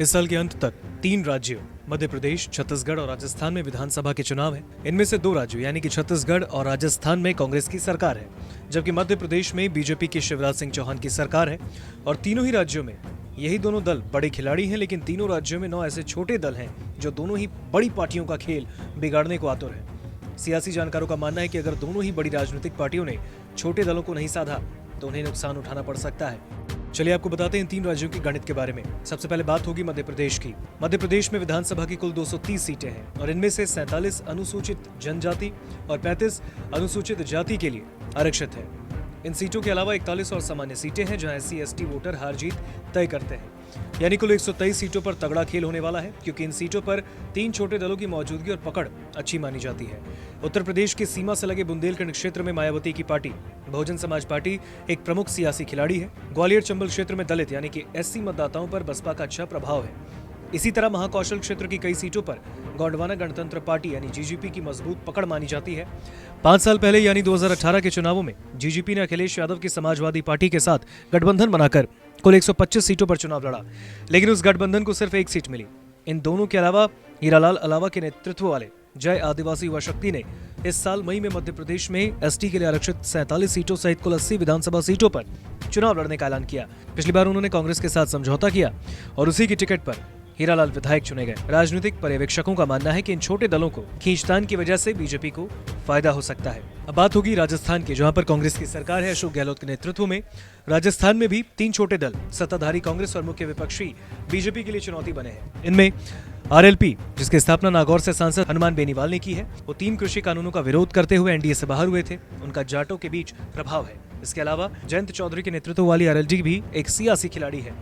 इस साल के अंत तक 3 राज्यों मध्य प्रदेश, छत्तीसगढ़ और राजस्थान में विधानसभा के चुनाव हैं। इनमें से 2 राज्यों यानी कि छत्तीसगढ़ और राजस्थान में कांग्रेस की सरकार है, जबकि मध्य प्रदेश में बीजेपी की शिवराज सिंह चौहान की सरकार है। और तीनों ही राज्यों में यही दोनों दल बड़े खिलाड़ी हैं, लेकिन तीनों राज्यों में 9 ऐसे छोटे दल हैं जो दोनों ही बड़ी पार्टियों का खेल बिगाड़ने को आतुर हैं। सियासी जानकारों का मानना है कि अगर दोनों ही बड़ी राजनीतिक पार्टियों ने छोटे दलों को नहीं साधा तो उन्हें नुकसान उठाना पड़ सकता है। चलिए आपको बताते हैं इन 3 राज्यों की गणित के बारे में। सबसे पहले बात होगी मध्य प्रदेश की। मध्य प्रदेश में विधानसभा की कुल 230 सीटें हैं और इनमें से 47 अनुसूचित जनजाति और 35 अनुसूचित जाति के लिए आरक्षित है। इन सीटों के अलावा 41 और सामान्य सीटें हैं जहां SC/ST वोटर हार जीत तय करते हैं। यानी कुल 123 सीटों पर तगड़ा खेल होने वाला है, क्योंकि इन सीटों पर 3 छोटे दलों की मौजूदगी और पकड़ अच्छी मानी जाती है। उत्तर प्रदेश की सीमा से लगे बुंदेलखंड क्षेत्र में मायावती की पार्टी बहुजन समाज पार्टी एक प्रमुख सियासी खिलाड़ी है। ग्वालियर चंबल क्षेत्र में दलित यानी कि SC मतदाताओं पर बसपा का अच्छा प्रभाव है। इसी तरह महाकौशल क्षेत्र की कई सीटों पर गोंडवाना गणतंत्र पार्टी यानी GGP की मजबूत पकड़ मानी जाती है। 5 साल पहले यानी 2018 के चुनावों में GGP ने अखिलेश यादव की समाजवादी पार्टी के साथ गठबंधन बनाकर कुल 125 सीटों पर चुनाव लड़ा, लेकिन उस गठबंधन को सिर्फ 1 सीट मिली। इन दोनों के अलावा हीरालाल अलावा के नेतृत्व वाले जय आदिवासी युवा शक्ति ने इस साल मई में मध्य प्रदेश में ST के लिए आरक्षित 47 सीटों सहित कुल 80 विधानसभा सीटों पर चुनाव लड़ने का ऐलान किया। पिछली बार उन्होंने कांग्रेस के साथ समझौता किया और उसी की टिकट पर हीरालाल विधायक चुने गए। राजनीतिक पर्यवेक्षकों का मानना है कि इन छोटे दलों को खींचतान की वजह से बीजेपी को फायदा हो सकता है। अब बात होगी राजस्थान की, जहां पर कांग्रेस की सरकार है। अशोक गहलोत के नेतृत्व में राजस्थान में भी 3 छोटे दल सत्ताधारी कांग्रेस और मुख्य विपक्षी बीजेपी के लिए चुनौती बने हैं। इनमें RLP, जिसकी स्थापना नागौर से सांसद हनुमान बेनीवाल ने की है, वो 3 कृषि कानूनों का विरोध करते हुए NDA से बाहर हुए थे। उनका जाटों के बीच प्रभाव है। इसके अलावा जयंत चौधरी के नेतृत्व वाली RLD भी एक सियासी खिलाड़ी है,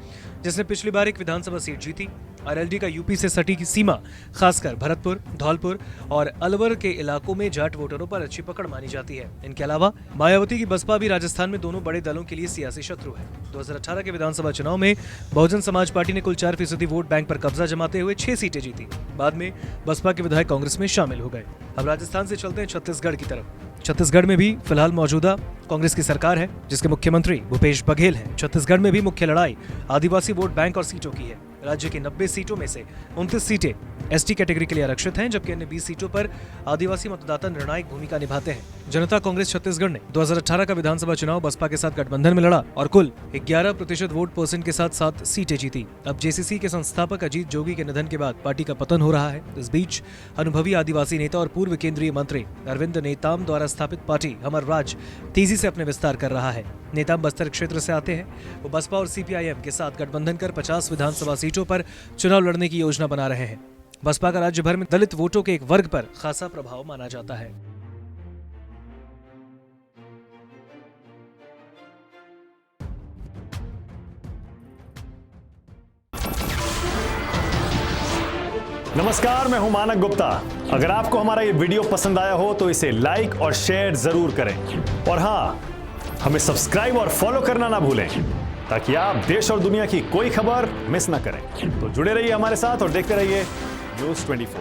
जिसने पिछली बार एक विधानसभा सीट जीती। RLD का यूपी से सटी की सीमा खासकर भरतपुर, धौलपुर और अलवर के इलाकों में जाट वोटरों पर अच्छी पकड़ मानी जाती है। इनके अलावा मायावती की बसपा भी राजस्थान में दोनों बड़े दलों के लिए सियासी शत्रु है। 2018 के विधानसभा चुनाव में बहुजन समाज पार्टी ने कुल 4% वोट बैंक पर कब्जा जमाते हुए 6 सीटें जीती। बाद में बसपा के विधायक कांग्रेस में शामिल हो गए। अब राजस्थान से चलते हैं छत्तीसगढ़ की तरफ। छत्तीसगढ़ में भी फिलहाल मौजूदा कांग्रेस की सरकार है, जिसके मुख्यमंत्री भूपेश बघेल हैं। छत्तीसगढ़ में भी मुख्य लड़ाई आदिवासी वोट बैंक और सीटों की है। राज्य की 90 सीटों में से 29 सीटें ST कैटेगरी के लिए आरक्षित हैं, जबकि अन्य 20 सीटों पर आदिवासी मतदाता निर्णायक भूमिका निभाते हैं। जनता कांग्रेस छत्तीसगढ़ ने 2018 का विधानसभा चुनाव बसपा के साथ गठबंधन में लड़ा और कुल 11% वोट परसेंट के साथ 7 सीटें जीती। अब JCC के संस्थापक अजीत जोगी के निधन के बाद पार्टी का पतन हो रहा है। इस बीच अनुभवी आदिवासी नेता और पूर्व केंद्रीय मंत्री अरविंद नेताम द्वारा स्थापित पार्टी हमर राज तेजी से अपने विस्तार कर रहा है। नेताम बस्तर क्षेत्र से आते हैं। वो बसपा और CPIM के साथ गठबंधन कर 50 विधानसभा सीटों पर चुनाव लड़ने की योजना बना रहे हैं। बसपा का राज्य भर में दलित वोटों के एक वर्ग पर खासा प्रभाव माना जाता है। नमस्कार, मैं हूं मानक गुप्ता। अगर आपको हमारा ये वीडियो पसंद आया हो तो इसे लाइक और शेयर जरूर करें, और हाँ, हमें सब्सक्राइब और फॉलो करना ना भूलें, ताकि आप देश और दुनिया की कोई खबर मिस ना करें। तो जुड़े रहिए हमारे साथ और देखते रहिए News 24।